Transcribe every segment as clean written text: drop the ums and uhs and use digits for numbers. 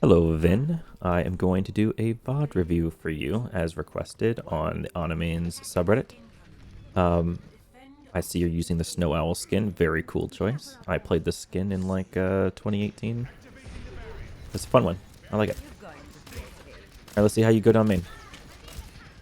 Hello, Vin. I am going to do a VOD review for you as requested on the Animains subreddit. Um, I see you're using the Snow Owl skin. Very cool choice. I played this skin in like 2018. It's a fun one. I like it. Alright, let's see how you go down main.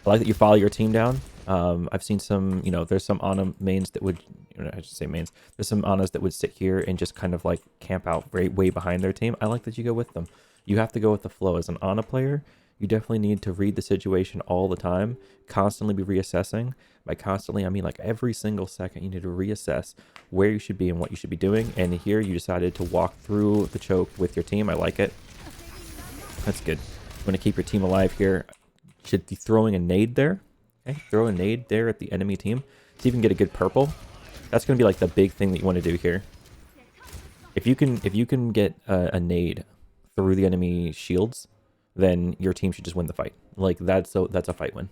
I like that you follow your team down. I've seen some, there's some Ana mains that would, I should say mains. There's some Anas that would sit here and just kind of like camp out way behind their team. I like that you go with them. You have to go with the flow. As an Ana player, you definitely need to read the situation all the time, constantly be reassessing. By constantly, I mean like every single second, you need to reassess where you should be and what you should be doing. And here you decided to walk through the choke with your team. I like it. That's good. You want to keep your team alive here. Should be throwing a nade there. Okay, throw a nade there at the enemy team. See if you can get a good purple. That's going to be like the big thing that you want to do here. If you can get a nade through the enemy shields, then your team should just win the fight. Like that's a fight win.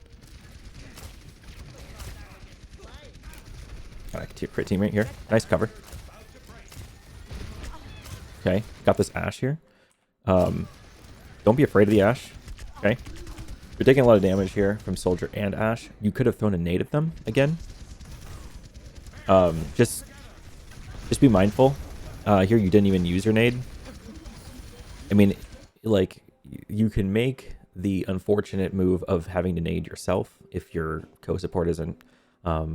Alright, crit team right here. Nice cover. Okay, got this Ashe here. Don't be afraid of the Ashe. Okay. You're taking a lot of damage here from Soldier and Ashe. You could have thrown a nade at them again. Just be mindful. Here you didn't even use your nade. I mean, like, you can make the unfortunate move of having to nade yourself if your co-support isn't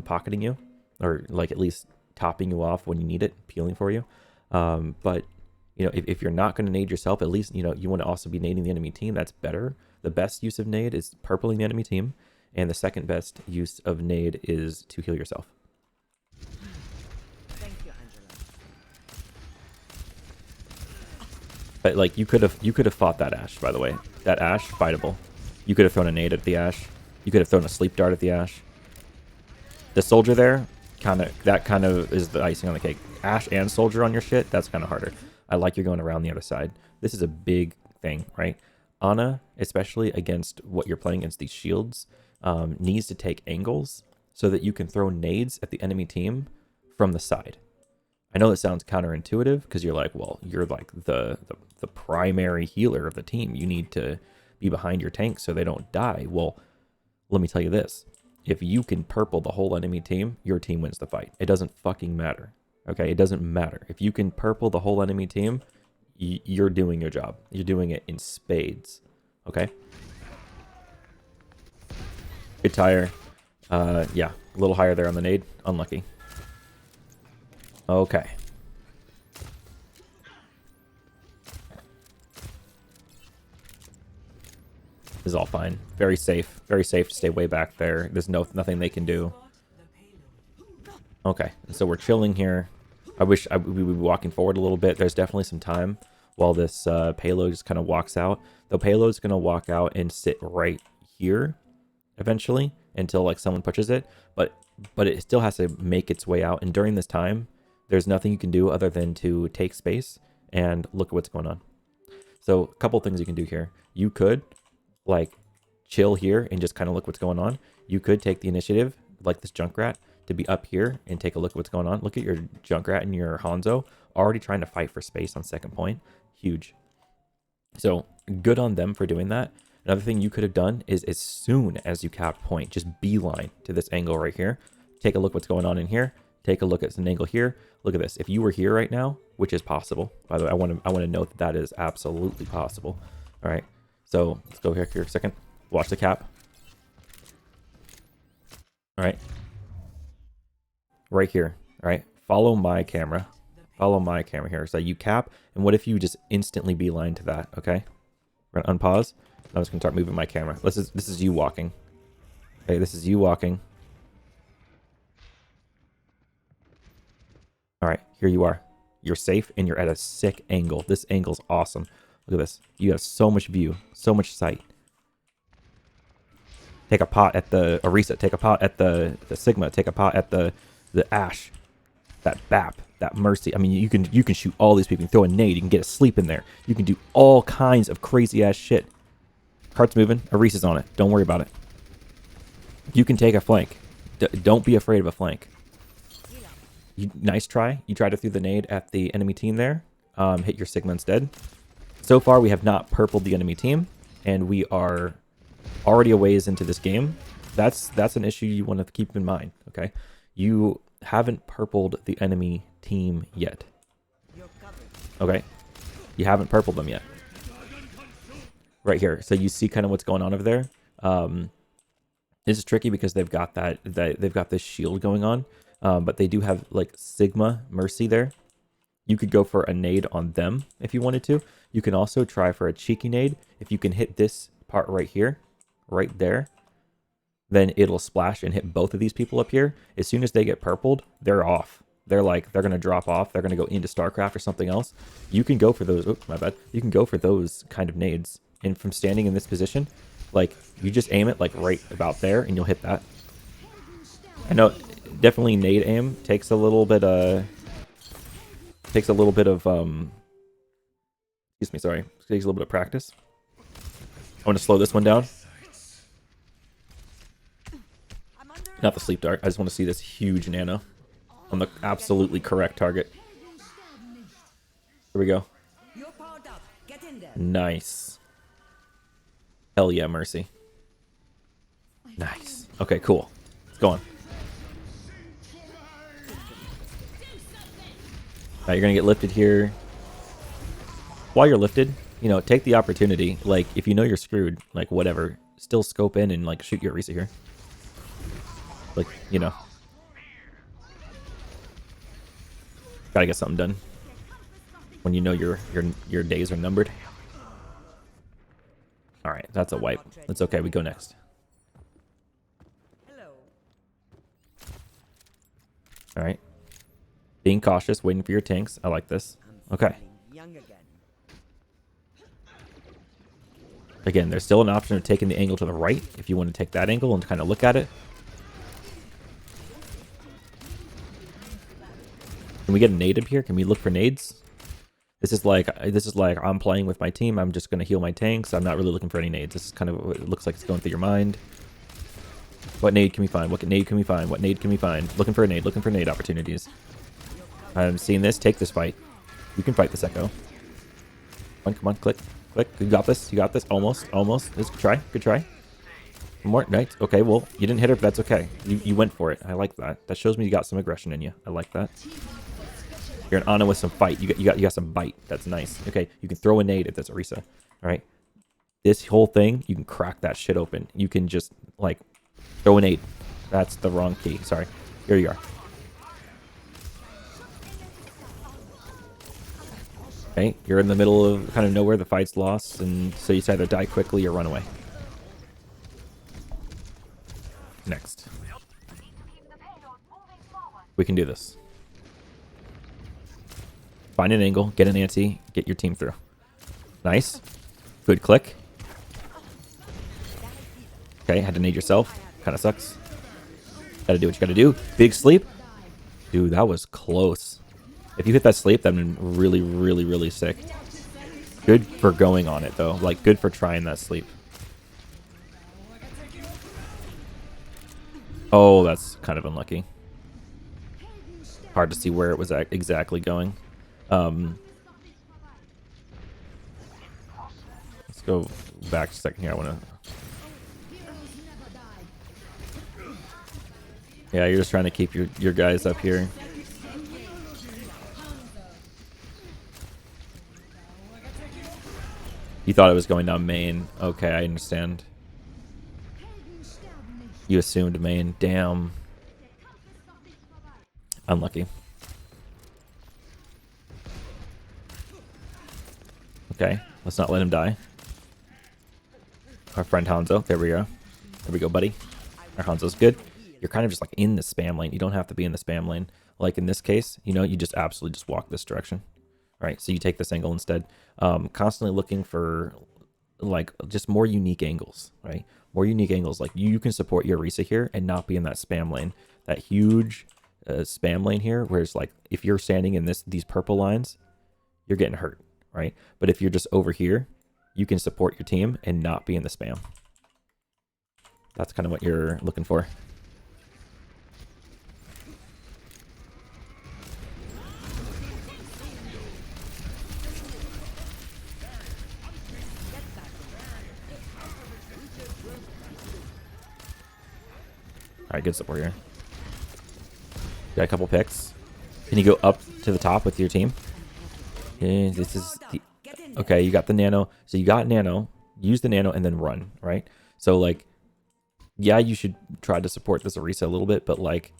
pocketing you, or like at least topping you off when you need it, peeling for you. But if you're not going to nade yourself, at least you want to also be nading the enemy team. That's better. The best use of nade is purpling the enemy team, and the second best use of nade is to heal yourself. But like you could have fought that Ashe, by the way. That Ashe, fightable. You could have thrown a nade at the Ashe. You could have thrown a sleep dart at the Ashe. The Soldier there, that kind of is the icing on the cake. Ashe and Soldier on your shit, that's kind of harder. I like you're going around the other side. This is a big thing, right? Ana, especially against what you're playing against these shields, needs to take angles so that you can throw nades at the enemy team from the side. I know that sounds counterintuitive because you're like, well, you're like the primary healer of the team. You need to be behind your tank so they don't die. Well, let me tell you this. If you can purple the whole enemy team, your team wins the fight. It doesn't fucking matter. Okay, it doesn't matter. If you can purple the whole enemy team, you're doing your job. You're doing it in spades. Okay? Good tire. Yeah, a little higher there on the nade. Unlucky. Okay. This is all fine. Very safe. Very safe to stay way back there. There's nothing they can do. Okay, so we're chilling here. I wish we would be walking forward a little bit. There's definitely some time while this payload just kind of walks out. The payload's going to walk out and sit right here eventually until like someone pushes it. But it still has to make its way out. And during this time, there's nothing you can do other than to take space and look at what's going on. So a couple things you can do here. You could like chill here and just kind of look what's going on. You could take the initiative like this Junkrat to be up here and take a look at what's going on. Look at your Junkrat and your Hanzo already trying to fight for space on second point. Huge. So good on them for doing that. Another thing you could have done is as soon as you cap point, just beeline to this angle right here. Take a look what's going on in here. Take a look at an angle here. Look at this. If you were here right now, which is possible, by the way, I want to note that is absolutely possible. All right. So let's go here for a second. Watch the cap. All right. Right here. All right. Follow my camera. Follow my camera here. So you cap. And what if you just instantly beeline to that? Okay. We're going to unpause. I'm just going to start moving my camera. This is you walking. Okay. This is you walking. All right. Here you are. You're safe and you're at a sick angle. This angle's awesome. Look at this. You have so much view, so much sight. Take a pot at the Orisa. Take a pot at the Sigma. Take a pot at the Ashe. That BAP. That Mercy. I mean, you can shoot all these people. You can throw a nade. You can get a sleep in there. You can do all kinds of crazy ass shit. Cart's moving. Orisa's on it. Don't worry about it. You can take a flank. Don't be afraid of a flank. Nice try. You tried to throw the nade at the enemy team there. Hit your Sigma instead. So far, we have not purpled the enemy team, and we are already a ways into this game. That's an issue you want to keep in mind, okay? You haven't purpled the enemy team yet. Okay? You haven't purpled them yet. Right here. So you see kind of what's going on over there. This is tricky because they've got they've got this shield going on, but they do have like Sigma Mercy there. You could go for a nade on them if you wanted to. You can also try for a cheeky nade. If you can hit this part right here, right there, then it'll splash and hit both of these people up here. As soon as they get purpled, they're off. They're going to drop off. They're going to go into StarCraft or something else. You can go for those. Oops, my bad. You can go for those kind of nades. And from standing in this position, like, you just aim it like right about there and you'll hit that. I know definitely nade aim takes a little bit of excuse me, sorry. Takes a little bit of practice. I want to slow this one down. Not the sleep dart. I just want to see this huge nano on the absolutely correct target. Here we go. Nice. Hell yeah, Mercy. Nice. Okay, cool. Let's go on. Alright, you're gonna get lifted here. While you're lifted, you know, take the opportunity. Like, if you know you're screwed, like, whatever, still scope in and, like, shoot your Orisa here. Like, you know. Gotta get something done. When you know your days are numbered. Alright, that's a wipe. That's okay, we go next. Alright. Being cautious, waiting for your tanks. I like this. Okay. Again, there's still an option of taking the angle to the right if you want to take that angle and kind of look at it. Can we get a nade up here? Can we look for nades? This is like I'm playing with my team. I'm just going to heal my tanks. I'm not really looking for any nades. This is kind of what it looks like it's going through your mind. What nade can we find? What nade can we find? What nade can we find? Looking for a nade. Looking for nade opportunities. I'm seeing this. Take this fight. You can fight this Echo. Come on, click. Click. You got this. You got this. Almost. Almost. Good try. Good try. One more. Nice. Okay, well, you didn't hit her, but that's okay. You went for it. I like that. That shows me you got some aggression in you. I like that. You're an Ana with some fight. You got some bite. That's nice. Okay, you can throw a nade if that's Orisa. All right. This whole thing, you can crack that shit open. You can just, like, throw a nade. That's the wrong key. Sorry. Here you are. Okay, you're in the middle of kind of nowhere. The fight's lost, and so you either die quickly or run away. Next. We can do this. Find an angle, get an anti, get your team through. Nice. Good click. Okay, had to nade yourself. Kind of sucks. Gotta do what you gotta do. Big sleep. Dude, that was close. If you hit that sleep, that would be really, really, really sick. Good for going on it, though. Like, good for trying that sleep. Oh, that's kind of unlucky. Hard to see where it was exactly going. Let's go back a second here. I want to... Yeah, you're just trying to keep your guys up here. You thought it was going down main. Okay, I understand. You assumed main. Damn. Unlucky. Okay, let's not let him die. Our friend Hanzo. There we go. There we go, buddy. Our Hanzo's good. You're kind of just like in the spam lane. You don't have to be in the spam lane. Like in this case, you know, you just absolutely just walk this direction. Right, so you take this angle instead. Constantly looking for, like, just more unique angles, right? More unique angles. Like, you can support your Orisa here and not be in that spam lane. That huge spam lane here, whereas, like, if you're standing in these purple lines, you're getting hurt, right? But if you're just over here, you can support your team and not be in the spam. That's kind of what you're looking for. Alright, good support here. Got a couple picks. Can you go up to the top with your team? Yeah, this is the... Okay, you got the nano. So you got nano. Use the nano and then run, right? So, like, yeah, you should try to support this Orisa a little bit, but, like,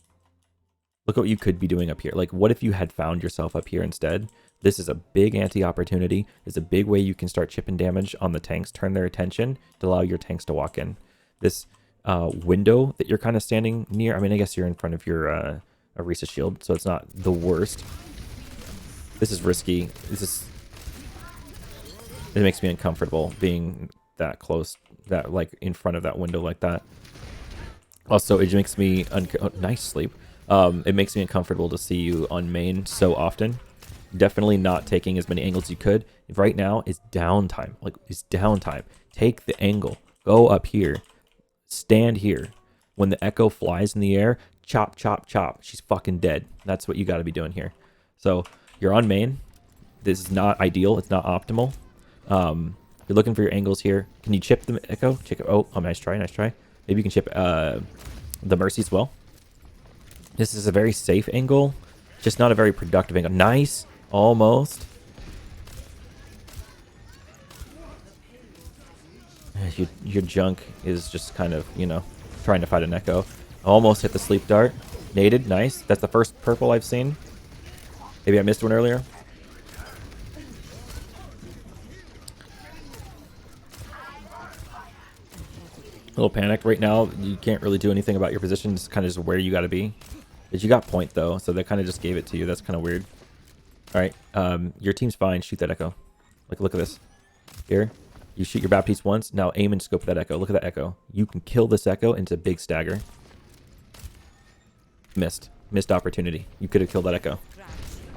look at what you could be doing up here. Like, what if you had found yourself up here instead? This is a big anti-opportunity. It's a big way you can start chipping damage on the tanks, turn their attention to allow your tanks to walk in. This window that you're kind of standing near, I mean, I guess you're in front of your Orisa shield, so it's not the worst. This is risky. It makes me uncomfortable being that close, that like in front of that window like that. Also, it makes me nice sleep. It makes me uncomfortable to see you on main so often. Definitely not taking as many angles as you could. Right now is downtime. Like, it's downtime. Take the angle. Go up here. Stand here. When the Echo flies in the air, chop, chop, chop. She's fucking dead. That's what you got to be doing here. So, you're on main. This is not ideal. It's not optimal. You're looking for your angles here. Can you chip the Echo? Oh, nice try, nice try. Maybe you can chip the Mercy as well. This is a very safe angle, just not a very productive angle. Nice, almost. Your junk is just kind of, you know, trying to fight an Echo. Almost hit the sleep dart. Naded, nice. That's the first purple I've seen. Maybe I missed one earlier. A little panicked right now. You can't really do anything about your position. It's kind of just where you got to be. But you got point though, so they kind of just gave it to you. That's kind of weird. All right, your team's fine. Shoot that Echo. Like, look at this. Here, you shoot your Baptiste once. Now aim and scope that Echo. Look at that Echo. You can kill this Echo into a big stagger. Missed opportunity. You could have killed that Echo.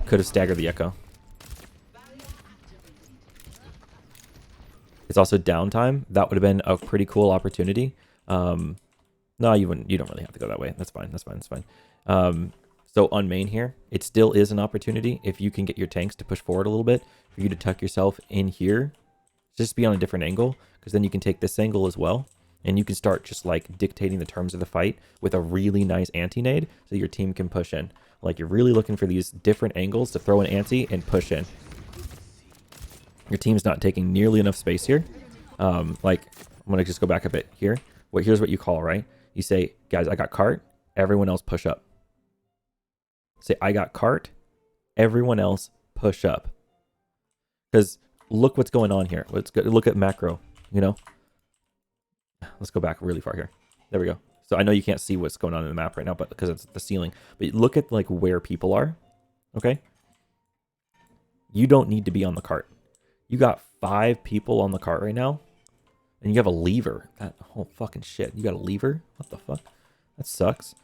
Could have staggered the Echo. It's also downtime. That would have been a pretty cool opportunity. No, you wouldn't. You don't really have to go that way. That's fine. That's fine. That's fine. So on main here, it still is an opportunity if you can get your tanks to push forward a little bit for you to tuck yourself in here. Just be on a different angle, because then you can take this angle as well, and you can start just like dictating the terms of the fight with a really nice anti-nade so your team can push in. Like, you're really looking for these different angles to throw an anti and push in. Your team's not taking nearly enough space here. Like, I'm going to just go back a bit here. Here's what you call, right? You say, guys, I got cart. Everyone else push up. Say, I got cart. Everyone else push up. Because look what's going on here. Let's go, look at macro, you know? Let's go back really far here. There we go. So I know you can't see what's going on in the map right now, but because it's the ceiling. But look at like where people are, okay? You don't need to be on the cart. You got 5 people on the cart right now, and you have a lever. That whole fucking shit. You got a lever? What the fuck? That sucks.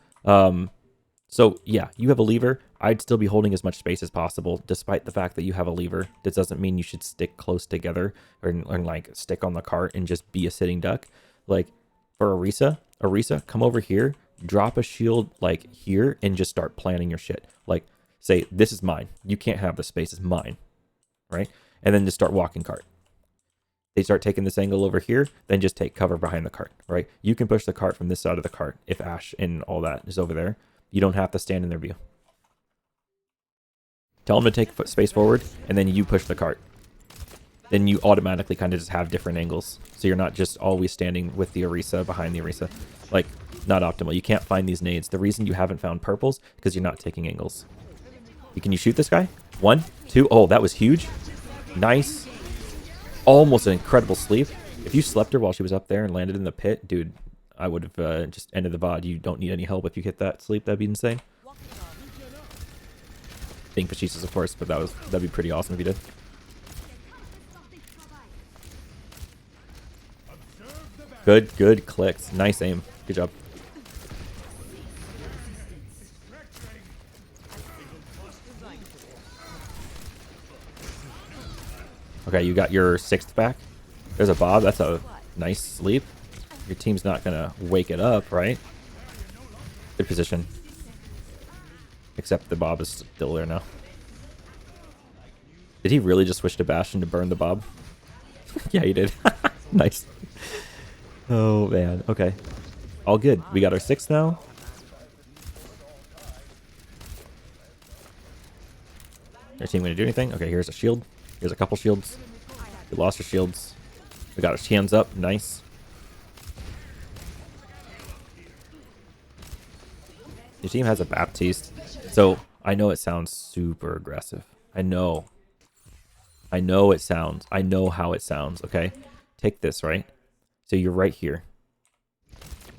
So yeah, you have a lever. I'd still be holding as much space as possible, despite the fact that you have a lever. This doesn't mean you should stick close together or like stick on the cart and just be a sitting duck. Like for Orisa, come over here, drop a shield like here, and just start planning your shit. Like, say, this is mine. You can't have the space. It's mine, right? And then just start walking cart. They start taking this angle over here, then just take cover behind the cart, right? You can push the cart from this side of the cart if Ashe and all that is over there. You don't have to stand in their view. Tell them to take space forward, and then you push the cart. Then you automatically kind of just have different angles. So you're not just always standing with the Orisa behind the Orisa. Like, not optimal. You can't find these nades. The reason you haven't found purples, because you're not taking angles. Can you shoot this guy? 1, 2. Oh, that was huge. Nice. Almost an incredible sleep. If you slept her while she was up there and landed in the pit, dude, I would have just ended the VOD. You don't need any help if you hit that sleep. That'd be insane. Being Pachis, of course, but that'd be pretty awesome if you did. Good clicks. Nice aim. Good job. Okay, you got your 6th back. There's a Bob. That's a nice sleep. Your team's not going to wake it up, right? Good position. Except the Bob is still there now. Did he really just switch to Bastion to burn the Bob? Yeah, he did. Nice. Oh, man. Okay. All good. We got our 6th now. Their team gonna do anything? Okay, here's a shield. Here's a couple shields. We lost our shields. We got our hands up. Nice. Your team has a Baptiste. So I know it sounds super aggressive. I know. I know it sounds. I know how it sounds. Okay. Take this, right? So you're right here.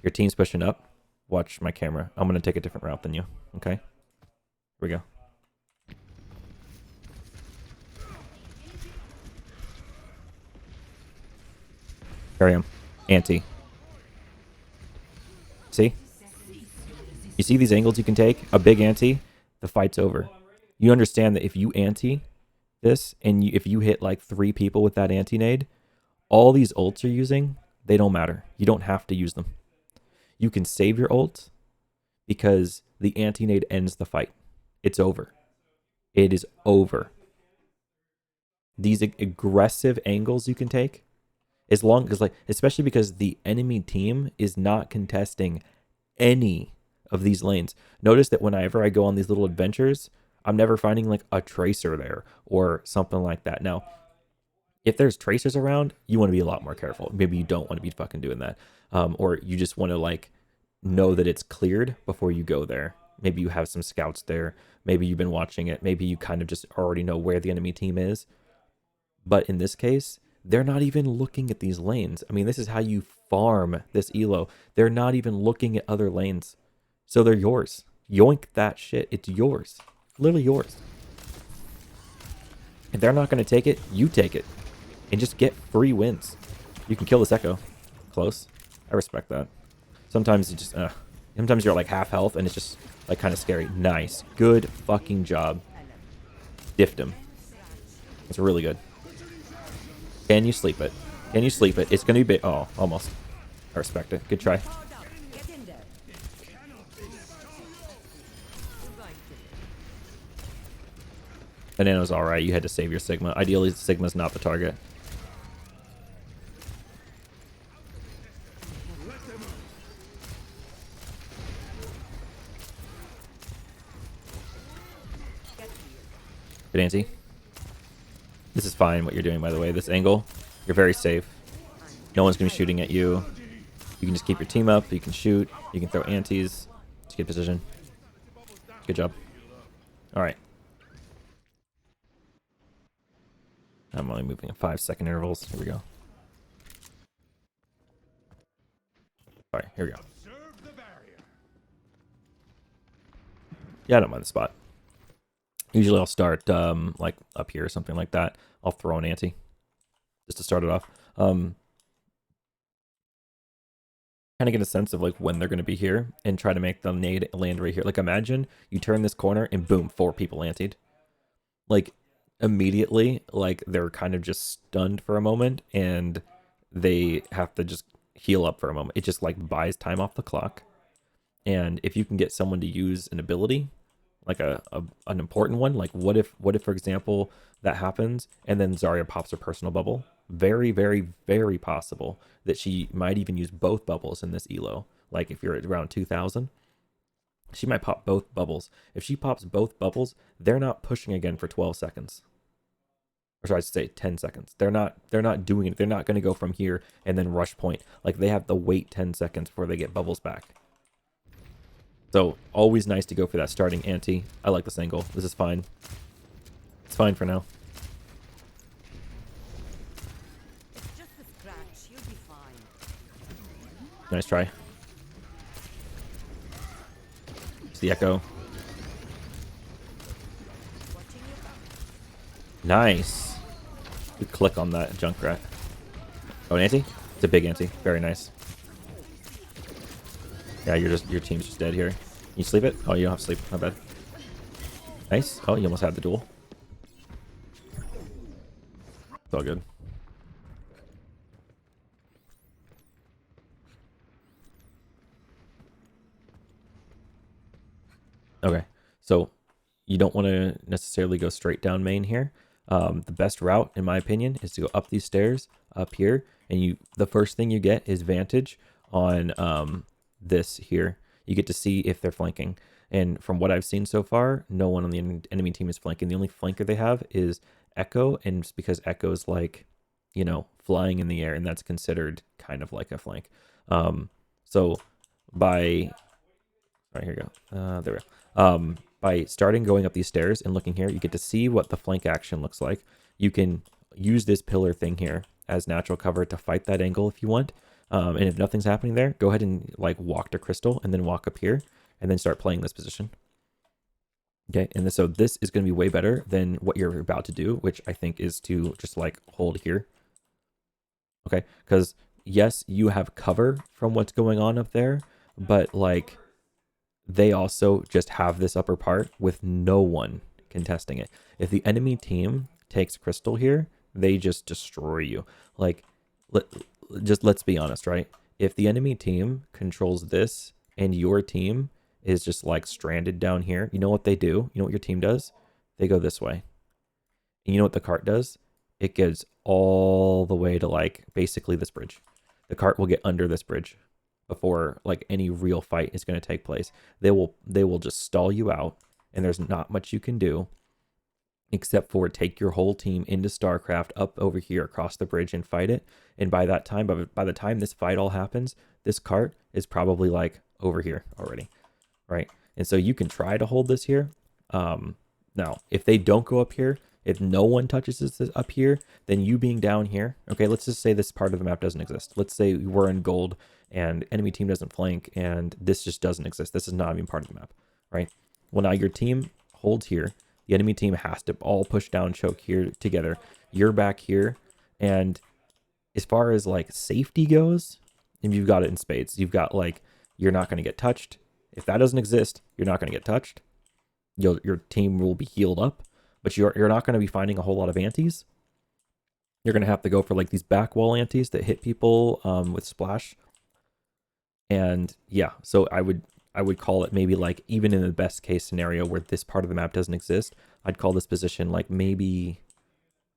Your team's pushing up. Watch my camera. I'm going to take a different route than you. Okay. Here we go. Carry him. Anti. See? You see these angles you can take? A big anti, the fight's over. You understand that if you anti this, and if you hit like 3 people with that anti-nade, all these ults you're using, they don't matter. You don't have to use them. You can save your ult because the anti-nade ends the fight. It's over. It is over. These aggressive angles you can take, as long as, like, especially because the enemy team is not contesting any of these lanes. Notice that whenever I go on these little adventures, I'm never finding like a tracer there or something like that. Now, if there's tracers around, you want to be a lot more careful. Maybe you don't want to be fucking doing that. Or you just want to like know that it's cleared before you go there. Maybe you have some scouts there. Maybe you've been watching it. Maybe you kind of just already know where the enemy team is. But in this case, they're not even looking at these lanes. I mean, this is how you farm this elo. They're not even looking at other lanes. So they're yours. Yoink that shit. It's yours. Literally yours. If they're not going to take it, you take it. And just get free wins. You can kill this Echo. Close. I respect that. Sometimes you just, sometimes you're like half health and it's just like kind of scary. Nice. Good fucking job. Diffed him. It's really good. Can you sleep it? Can you sleep it? It's going to be big. Oh, almost. I respect it. Good try. Banana's alright. You had to save your Sigma. Ideally, Sigma's not the target. Good anti. This is fine what you're doing, by the way. This angle, you're very safe. No one's going to be shooting at you. You can just keep your team up. You can shoot. You can throw antis. Just get position. Good job. Alright. I'm only moving in 5-second intervals. Here we go. Alright, here we go. Yeah, I don't mind the spot. Usually I'll start like up here or something like that. I'll throw an anti just to start it off. Kind of get a sense of like when they're going to be here and try to make the nade land right here. Like imagine you turn this corner and boom, 4 people antied. Like immediately, like they're kind of just stunned for a moment and they have to just heal up for a moment. It just like buys time off the clock. And if you can get someone to use an ability, like an important one, like what if for example that happens and then Zarya pops her personal bubble? Very, very, very possible that she might even use both bubbles in this elo. Like if you're at around 2000, she might pop both bubbles. If she pops both bubbles, they're not pushing again for 12 seconds. Or sorry, I should say 10 seconds. They're not doing it. They're not going to go from here and then rush point. Like they have to wait 10 seconds before they get bubbles back. So always nice to go for that starting anti. I like this angle. This is fine. It's fine for now. Nice try. It's the Echo. Nice. Good click on that Junkrat. Oh, an anti? It's a big anti. Very nice. Yeah, your team's just dead here. Can you sleep it? Oh, you don't have to sleep. Not bad. Nice. Oh, you almost had the duel. It's all good. Okay, so you don't want to necessarily go straight down main here. The best route, in my opinion, is to go up these stairs, up here, and the first thing you get is vantage on this here. You get to see if they're flanking. And from what I've seen so far, no one on the enemy team is flanking. The only flanker they have is Echo, and it's because Echo's like, you know, flying in the air, and that's considered kind of like a flank. So by, all right, here we go. There we go. By starting going up these stairs and looking here, you get to see what the flank action looks like. You can use this pillar thing here as natural cover to fight that angle if you want. And if nothing's happening there, go ahead and like walk to crystal and then walk up here and then start playing this position. Okay, and so this is going to be way better than what you're about to do, which I think is to just like hold here. Okay, because yes, you have cover from what's going on up there, but like they also just have this upper part with no one contesting it. If the enemy team takes crystal here, they just destroy you. Like, let's be honest, right? If the enemy team controls this and your team is just like stranded down here, you know what they do? You know what your team does? They go this way. And you know what the cart does? It gets all the way to like basically this bridge. The cart will get under this bridge before like any real fight is going to take place. They will just stall you out, and there's not much you can do except for take your whole team into StarCraft up over here across the bridge and fight it. And by that time, by the time this fight all happens, this cart is probably like over here already, right? And so you can try to hold this here. Now, if they don't go up here, if no one touches this up here, then you being down here, okay, let's just say this part of the map doesn't exist. Let's say we're in gold and enemy team doesn't flank and this just doesn't exist. This is not even part of the map, right? Well, now your team holds here. The enemy team has to all push down, choke here together. You're back here. And as far as like safety goes, and you've got it in spades, you've got like, you're not going to get touched. If that doesn't exist, you're not going to get touched. Your team will be healed up, but you're not going to be finding a whole lot of antis. You're going to have to go for like these back wall antis that hit people with splash. And yeah, so I would call it maybe like, even in the best case scenario where this part of the map doesn't exist, I'd call this position like maybe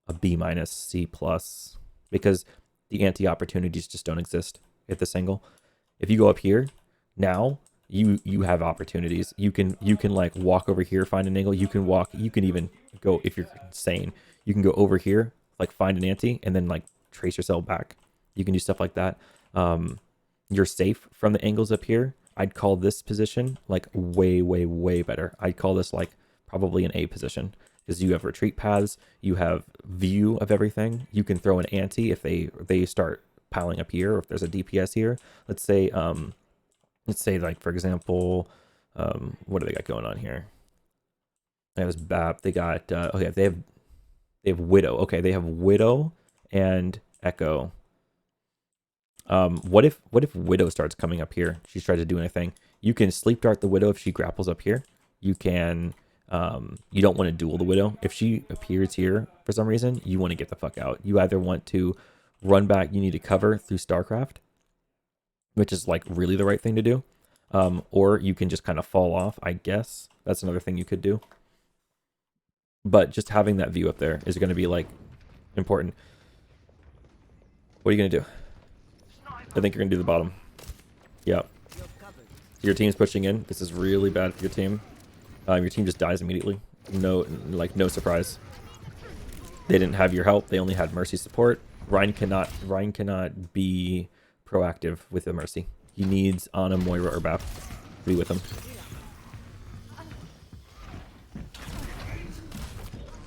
a B-, C+, because the anti-opportunities just don't exist at this angle. If you go up here, now you have opportunities. You can like walk over here, find an angle. You can even go, if you're insane, you can go over here, like find an anti, and then like trace yourself back. You can do stuff like that. You're safe from the angles up here. I'd call this position like way, way, way better. I'd call this like probably an A position because you have retreat paths, you have view of everything. You can throw an anti if they start piling up here, or if there's a DPS here. Let's say like, for example, what do they got going on here? That was BAP. They got okay, they have Widow. Okay, they have Widow and Echo. What if Widow starts coming up here? She tries to do anything. You can sleep dart the Widow if she grapples up here. You can, you don't want to duel the Widow. If she appears here for some reason, you want to get the fuck out. You either want to run back, you need to cover through StarCraft, which is like really the right thing to do. Or you can just kind of fall off, I guess. That's another thing you could do. But just having that view up there is going to be like important. What are you going to do? I think you're going to do the bottom. Yeah. Your team's pushing in. This is really bad for your team. Your team just dies immediately. No surprise. They didn't have your help. They only had Mercy support. Ryan cannot be proactive with the Mercy. He needs Ana, Moira, or Bap to be with him.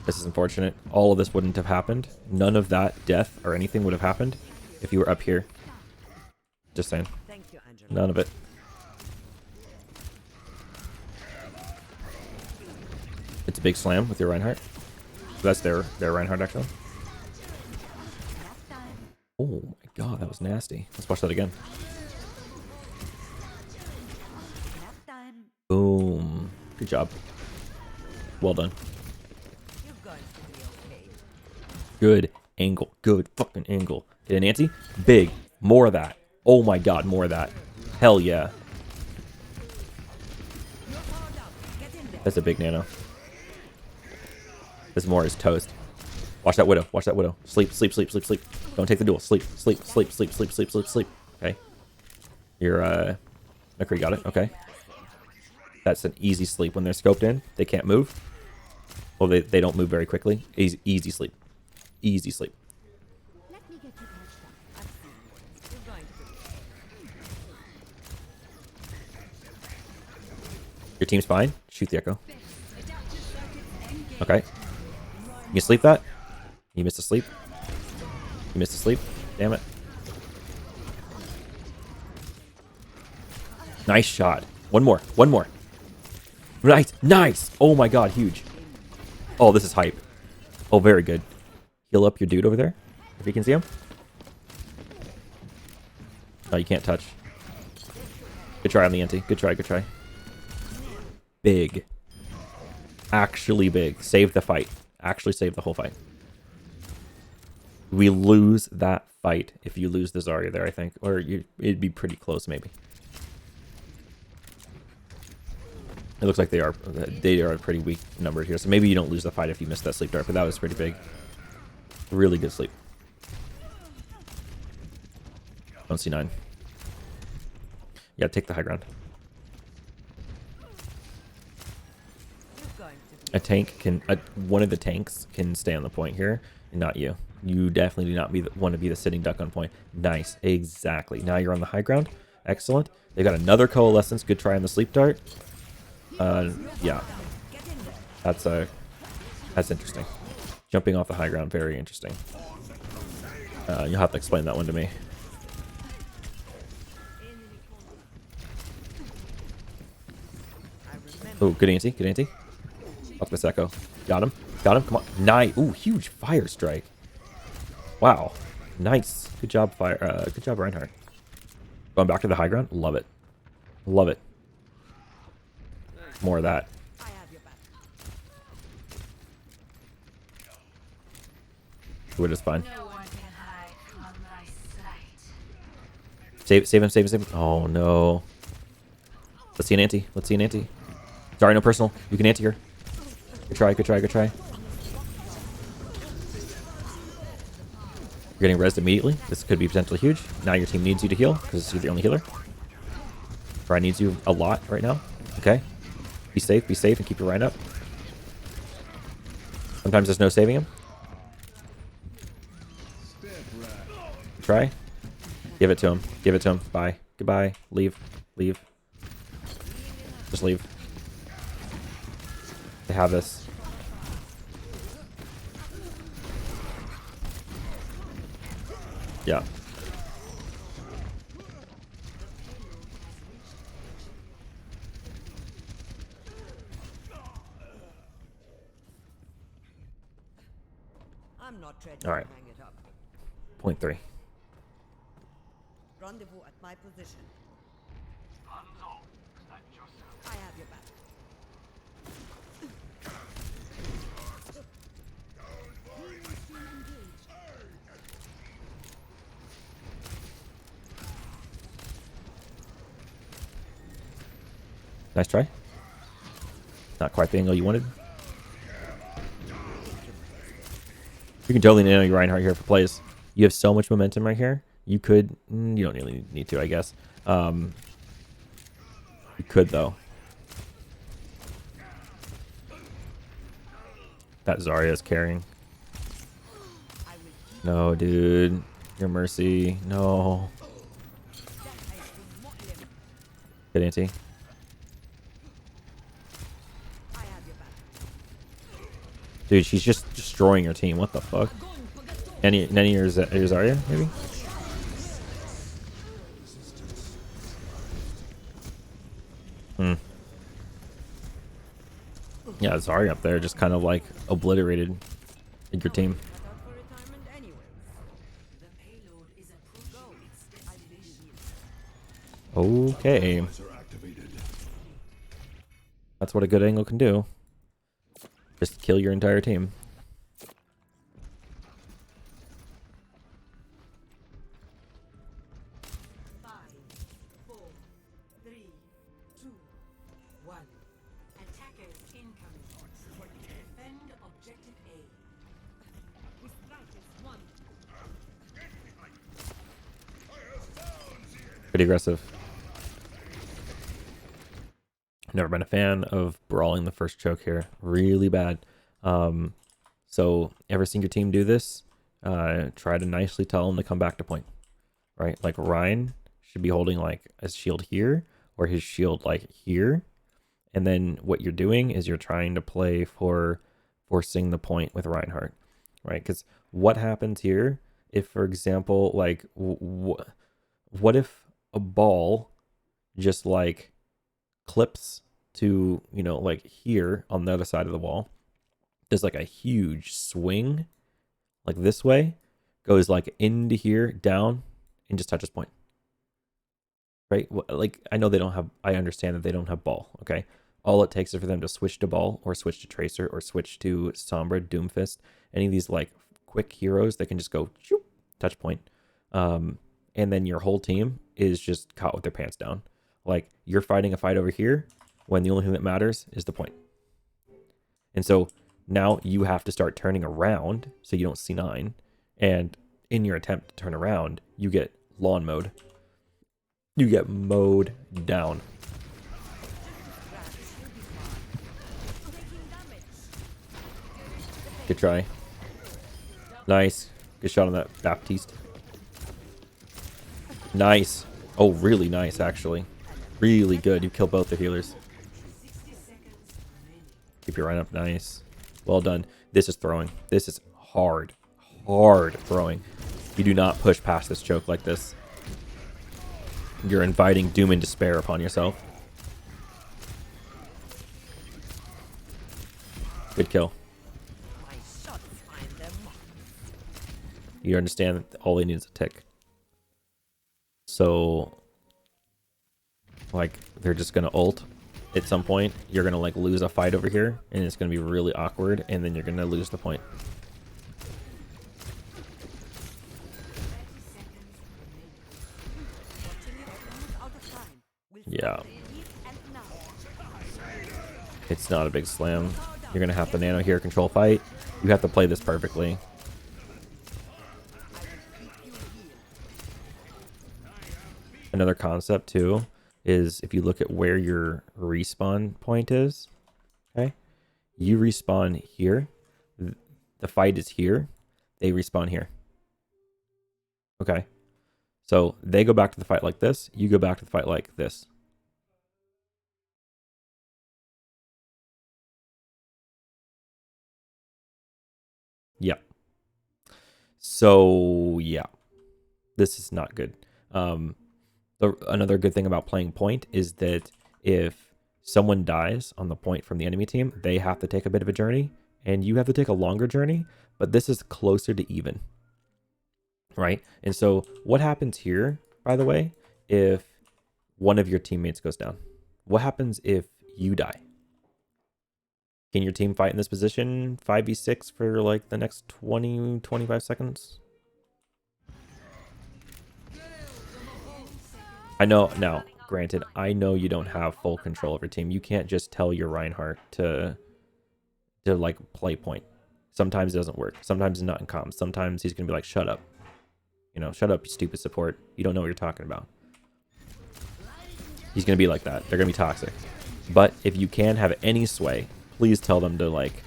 This is unfortunate. All of this wouldn't have happened. None of that death or anything would have happened if you were up here. Just saying. None of it. It's a big slam with your Reinhardt. So that's their Reinhardt, actually. Oh my god, that was nasty. Let's watch that again. Boom. Good job. Well done. Good angle. Good fucking angle. Get an anti? Big. More of that. Oh my god, more of that. Hell yeah. That's a big nano. This more is toast. Watch that Widow. Watch that Widow. Sleep, sleep, sleep, sleep, sleep. Don't take the duel. Sleep, sleep, sleep, sleep, sleep, sleep, sleep, sleep. Okay. You're, McCree got it. Okay. That's an easy sleep when they're scoped in. They can't move. Well, they don't move very quickly. Easy sleep. Easy sleep. Your team's fine. Shoot the echo. Okay. You sleep that? You missed a sleep. You missed a sleep. Damn it. Nice shot. One more. One more. Nice. Nice. Oh my god. Huge. Oh, this is hype. Oh, very good. Heal up your dude over there. If you can see him. Oh, you can't touch. Good try on the anti. Good try. Good try. Big. Actually big. Saved the fight. Actually saved the whole fight. We lose that fight if you lose the Zarya there, I think. Or it'd be pretty close, maybe. It looks like they are pretty weak numbered here. So maybe you don't lose the fight if you miss that sleep dart, but that was pretty big. Really good sleep. Don't see 9. Yeah, take the high ground. A tank can... one of the tanks can stay on the point here, and not you. You definitely do not want to be the sitting duck on point. Nice. Exactly. Now you're on the high ground. Excellent. They got another coalescence. Good try on the sleep dart. Yeah. That's interesting. Jumping off the high ground, very interesting. You'll have to explain that one to me. Oh, good anti, good anti. Up this echo. Got him. Got him. Come on. Nice. Ooh, huge fire strike. Wow. Nice. Good job, good job, Reinhardt. Going back to the high ground. Love it. Love it. More of that. We're just fine. Save him, save him, save him. Oh, no. Let's see an anti. Let's see an anti. Sorry, no personal. You can anti here. Good try, good try, good try. You're getting rezzed immediately. This could be potentially huge. Now your team needs you to heal because you're the only healer. Ryan needs you a lot right now. Okay. Be safe, and keep your Ryan up. Sometimes there's no saving him. Try. Give it to him. Give it to him. Bye. Goodbye. Leave. Leave. Just leave. They have this. Yeah. All right. Point 3. Rendezvous at my position. I have your back. Nice try. Not quite the angle you wanted. You can totally nail your Reinhardt here for plays. You have so much momentum right here. You could... you don't really need to, I guess. You could, though. That Zarya is carrying. No, dude. Your mercy. No. Good anti. Dude, she's just destroying your team. What the fuck? Any your Zarya, maybe? Yeah, Zarya up there just kind of like obliterated your team. Okay. That's what a good angle can do. Just kill your entire team. Pretty aggressive. Never been a fan of brawling the first choke here. Really bad. So ever seen your team do this? Try to nicely tell them to come back to point. Right? Like Ryan should be holding like a shield here or his shield like here. And then what you're doing is you're trying to play for forcing the point with Reinhardt. Right? Because what happens here if, for example, like what if a ball just like clips to, you know, like here on the other side of the wall. There's like a huge swing, like this way, goes like into here, down, and just touches point. Right? Like, I know they don't have, I understand that they don't have ball, okay? All it takes is for them to switch to ball, or switch to Tracer, or switch to Sombra, Doomfist, any of these like quick heroes that can just go shoop, touch point. And then your whole team is just caught with their pants down. Like, you're fighting a fight over here when the only thing that matters is the point. And so now you have to start turning around so you don't C9. And in your attempt to turn around, you get lawn mode. You get mowed down. Good try. Nice. Good shot on that Baptiste. Nice. Oh, really nice, actually. Really good. You killed both the healers. Keep your Rhine up. Nice. Well done. This is throwing. This is hard. Hard throwing. You do not push past this choke like this. You're inviting doom and despair upon yourself. Good kill. You understand that all they need is a tick. So, like, they're just going to ult at some point. You're going to, like, lose a fight over here, and it's going to be really awkward, and then you're going to lose the point. Yeah. It's not a big slam. You're going to have to nano here, control fight. You have to play this perfectly. Another concept, too, is if you look at where your respawn point is, okay? You respawn here. The fight is here. They respawn here. Okay? So they go back to the fight like this. You go back to the fight like this. Yeah. So, yeah. This is not good. Another good thing about playing point is that if someone dies on the point from the enemy team, they have to take a bit of a journey, and you have to take a longer journey, but this is closer to even. Right? And so what happens here, by the way, if one of your teammates goes down? What happens if you die? Can your team fight in this position 5v6 for like the next 20, 25 seconds? I know, now, granted, I know you don't have full control of your team. You can't just tell your Reinhardt to like play point. Sometimes it doesn't work. Sometimes it's not in comms. Sometimes he's going to be like, shut up. You know, shut up, you stupid support. You don't know what you're talking about. He's going to be like that. They're going to be toxic. But if you can have any sway, please tell them to, like,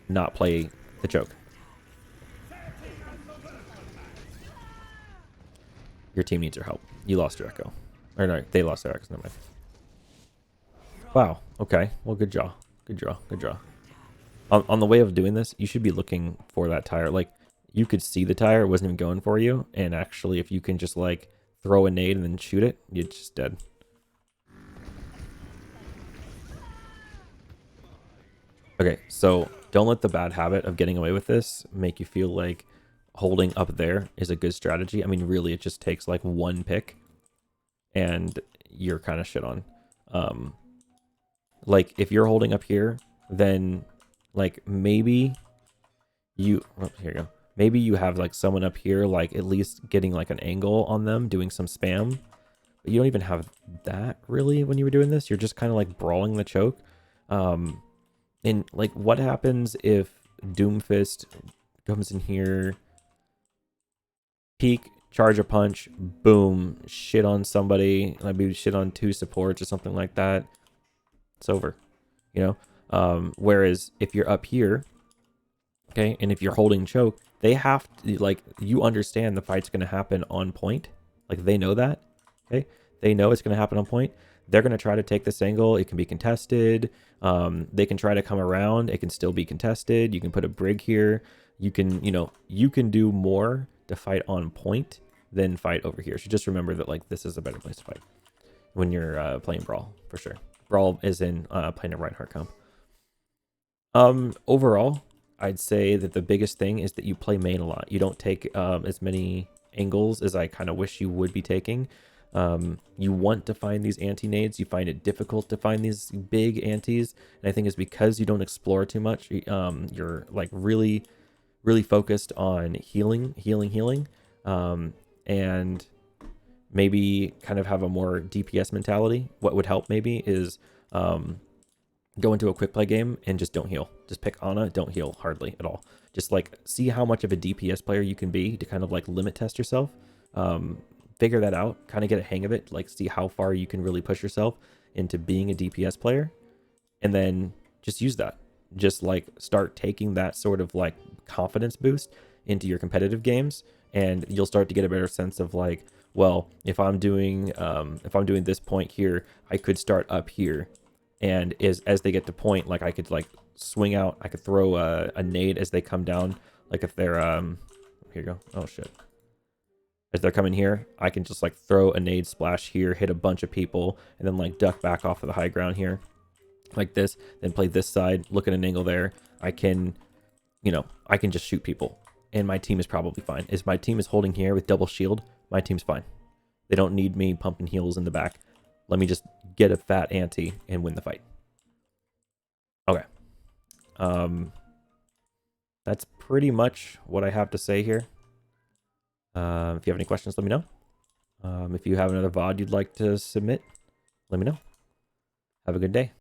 not play the choke. Your team needs your help. You lost your echo. Or no, they lost their echo. Never mind. Wow. Okay. Well, good draw. Good draw. Good draw. On the way of doing this, you should be looking for that tire. Like, you could see the tire. It wasn't even going for you. And actually, if you can just, like, throw a nade and then shoot it, you're just dead. Okay, so don't let the bad habit of getting away with this make you feel like holding up there is a good strategy. I mean, really, it just takes like one pick and you're kind of shit on. Like, if you're holding up here, then like maybe you, oh, here you go. Maybe you have like someone up here, like at least getting like an angle on them, doing some spam. But you don't even have that really when you were doing this. You're just kind of like brawling the choke. And like, what happens if Doomfist comes in here, peek, charge a punch, boom, shit on somebody, maybe shit on two supports or something like that? It's over. You know. Whereas if you're up here, okay, and if you're holding choke, they have to, like, you understand the fight's going to happen on point. Like, they know that. Okay, they know it's going to happen on point. They're going to try to take this angle. It can be contested. They can try to come around. It can still be contested. You can put a brig here. You can, you can do more to fight on point than fight over here. So just remember that, like, this is a better place to fight when you're playing Brawl, for sure. Brawl is in playing a Reinhardt comp. Overall, I'd say that the biggest thing is that you play main a lot. You don't take as many angles as I kind of wish you would be taking. You want to find these anti-nades. You find it difficult to find these big antis. And I think it's because you don't explore too much. You're like really, really focused on healing. And maybe kind of have a more DPS mentality. What would help maybe is go into a quick play game and just don't heal. Just pick Ana, don't heal hardly at all. Just like see how much of a DPS player you can be to kind of like limit test yourself. Figure that out, kind of get a hang of it, like see how far you can really push yourself into being a DPS player. And then just use that. Just like start taking that sort of like confidence boost into your competitive games, and you'll start to get a better sense of like, well, if I'm doing this point here, I could start up here. And as they get to point, like I could like swing out, I could throw a nade as they come down. Like if they're here you go. Oh shit. As they're coming here, I can just like throw a nade splash here, hit a bunch of people, and then like duck back off of the high ground here, like this. Then play this side, look at an angle there. I can, I can just shoot people, and my team is probably fine. As my team is holding here with double shield, my team's fine. They don't need me pumping heals in the back. Let me just get a fat ante and win the fight. Okay. That's pretty much what I have to say here. If you have any questions, let me know. If you have another VOD you'd like to submit, let me know. Have a good day.